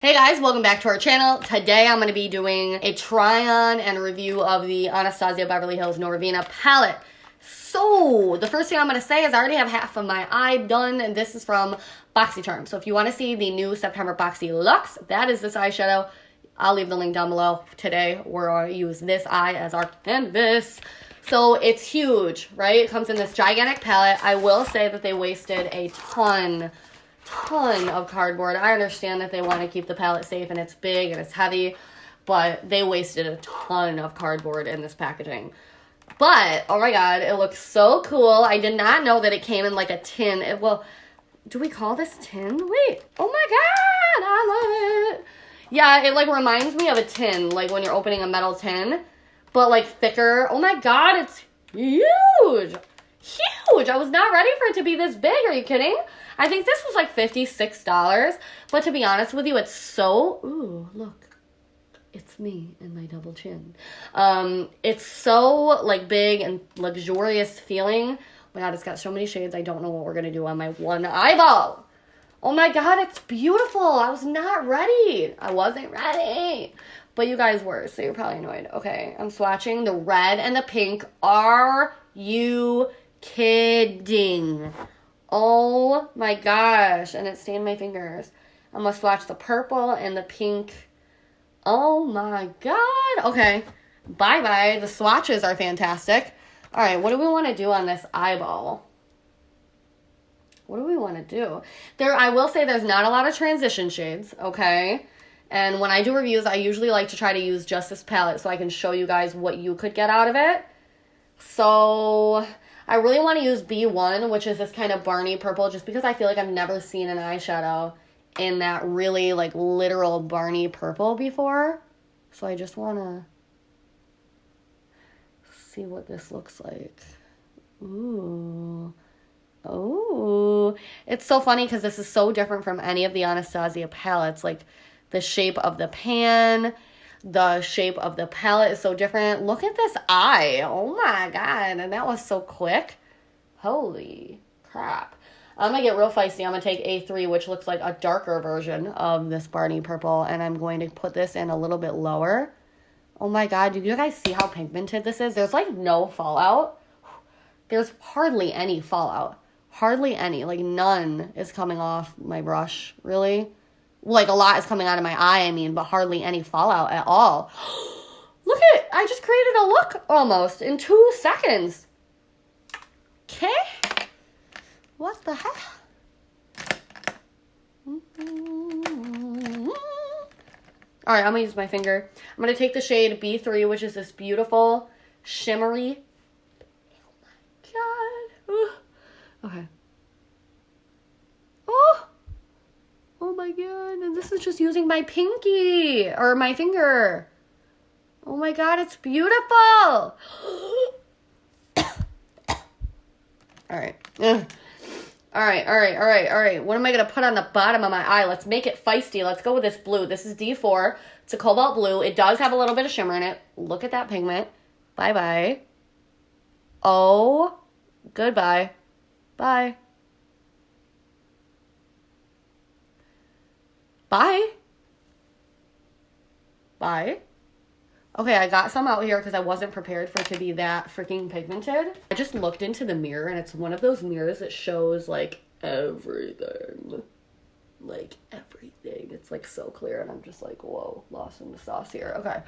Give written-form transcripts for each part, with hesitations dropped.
Hey guys, welcome back to our channel. Today I'm going to be doing a try-on and review of the Anastasia Beverly Hills NORVINA palette. So, the first thing I'm going to say is I already have half of my eye done, and this is from BOXYCHARM. So if you want to see the new September Boxy Luxe, that is this eyeshadow. I'll leave the link down below. Today we're going to use this eye as our canvas. So it's huge, right? It comes in this gigantic palette. I will say that they wasted a ton of cardboard. I understand that they want to keep the palette safe and it's big and it's heavy, but they wasted a ton of cardboard in this packaging. But, oh my god, it looks so cool. I did not know that it came in like a tin. Well, do we call this tin? Wait, oh my god, I love it. Yeah, it like reminds me of a tin, like when you're opening a metal tin, but like thicker. Oh my god, it's huge. Huge. I was not ready for it to be this big. Are you kidding? I think this was like $56, but to be honest with you, it's so, ooh, look, it's me and my double chin. It's so like big and luxurious feeling. Oh my god, it's got so many shades. I don't know what we're gonna do on my one eyeball. Oh my god, it's beautiful. I was not ready. I wasn't ready, but you guys were, so you're probably annoyed. Okay, I'm swatching the red and the pink. Are you kidding? Oh my gosh, and it stained my fingers. I'm gonna swatch the purple and the pink. Oh my god. Okay, bye-bye. The swatches are fantastic. All right, what do we want to do on this eyeball? What do we want to do? I will say there's not a lot of transition shades, okay? And when I do reviews, I usually like to try to use just this palette so I can show you guys what you could get out of it. So I really want to use B1, which is this kind of Barney purple, just because I feel like I've never seen an eyeshadow in that really, like, literal Barney purple before. So I just want to see what this looks like. Ooh. Oh. It's so funny because this is so different from any of the Anastasia palettes. Like, the shape of the pan, the shape of the palette is so different. Look at this eye. Oh my god. And that was so quick. Holy crap. I'm going to get real feisty. I'm going to take A3, which looks like a darker version of this Barney purple. And I'm going to put this in a little bit lower. Oh my god. Do you guys see how pigmented this is? There's like no fallout. There's hardly any fallout. Hardly any. Like none is coming off my brush. Really. Like, a lot is coming out of my eye, I mean, but hardly any fallout at all. Look at it. I just created a look almost in 2 seconds. Okay. What the heck? All right, I'm going to use my finger. I'm going to take the shade B3, which is this beautiful, shimmery. Oh, my God. Okay. Oh my god, and this is just using my pinky, or my finger. Oh my god, it's beautiful. Alright. Alright. What am I going to put on the bottom of my eye? Let's make it feisty. Let's go with this blue. This is D4. It's a cobalt blue. It does have a little bit of shimmer in it. Look at that pigment. Bye-bye. Oh, goodbye. Bye. Bye. Bye. Okay, I got some out here because I wasn't prepared for it to be that freaking pigmented. I just looked into the mirror and it's one of those mirrors that shows like everything. Like everything. It's like so clear and I'm just like, whoa, lost in the sauce here. Okay.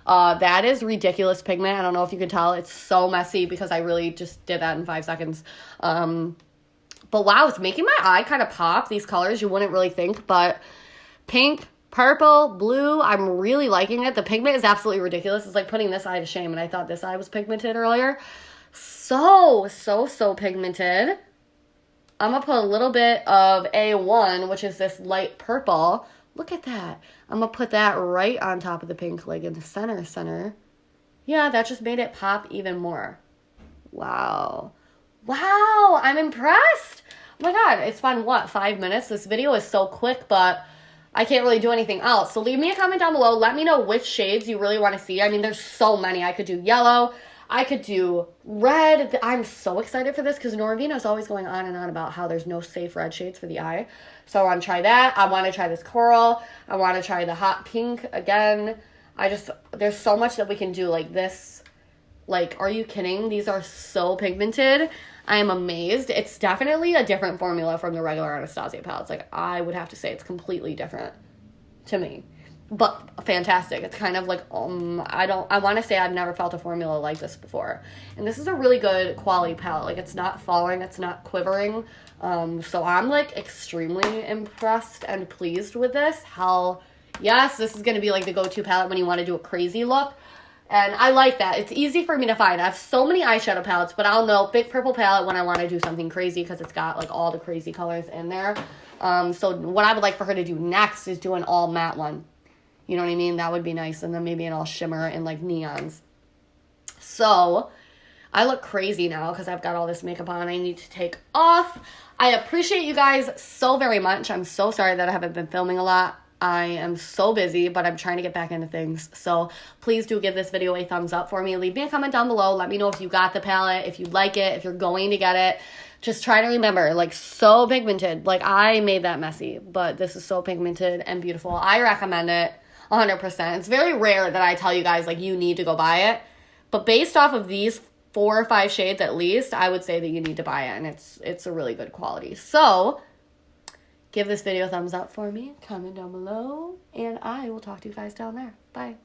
That is ridiculous pigment. I don't know if you can tell. It's so messy because I really just did that in 5 seconds. But wow, it's making my eye kind of pop. These colors you wouldn't really think, but pink, purple, blue, I'm really liking it. The pigment is absolutely ridiculous. It's like putting this eye to shame, and I thought this eye was pigmented earlier. So pigmented. I'm going to put a little bit of A1, which is this light purple. Look at that. I'm going to put that right on top of the pink, like in the center. Yeah, that just made it pop even more. Wow. Wow, I'm impressed. Oh my god, it's been, what, 5 minutes? This video is so quick, but I can't really do anything else. So leave me a comment down below. Let me know which shades you really want to see. I mean, there's so many. I could do yellow. I could do red. I'm so excited for this because Norvina is always going on and on about how there's no safe red shades for the eye. So I want to try that. I want to try this coral. I want to try the hot pink again. There's so much that we can do like this. Like, are you kidding? These are so pigmented. I am amazed. It's definitely a different formula from the regular Anastasia palettes. Like, I would have to say it's completely different to me. But fantastic. It's kind of like, I want to say I've never felt a formula like this before. And this is a really good quality palette. Like, it's not falling, it's not quivering. So I'm like extremely impressed and pleased with this. Yes, this is going to be like the go-to palette when you want to do a crazy look. And I like that. It's easy for me to find. I have so many eyeshadow palettes, but I'll know big purple palette when I want to do something crazy because it's got like all the crazy colors in there. So what I would like for her to do next is do an all matte one. You know what I mean? That would be nice. And then maybe an all shimmer and like neons. So I look crazy now because I've got all this makeup on I need to take off. I appreciate you guys so very much. I'm so sorry that I haven't been filming a lot. I am so busy, but I'm trying to get back into things. So please do give this video a thumbs up for me. Leave me a comment down below. Let me know if you got the palette, if you like it, if you're going to get it. Just try to remember, like, so pigmented. Like, I made that messy, but this is so pigmented and beautiful. I recommend it 100%. It's very rare that I tell you guys, like, you need to go buy it. But based off of these 4 or 5 shades at least, I would say that you need to buy it. And it's a really good quality. So give this video a thumbs up for me. Comment down below. And I will talk to you guys down there. Bye.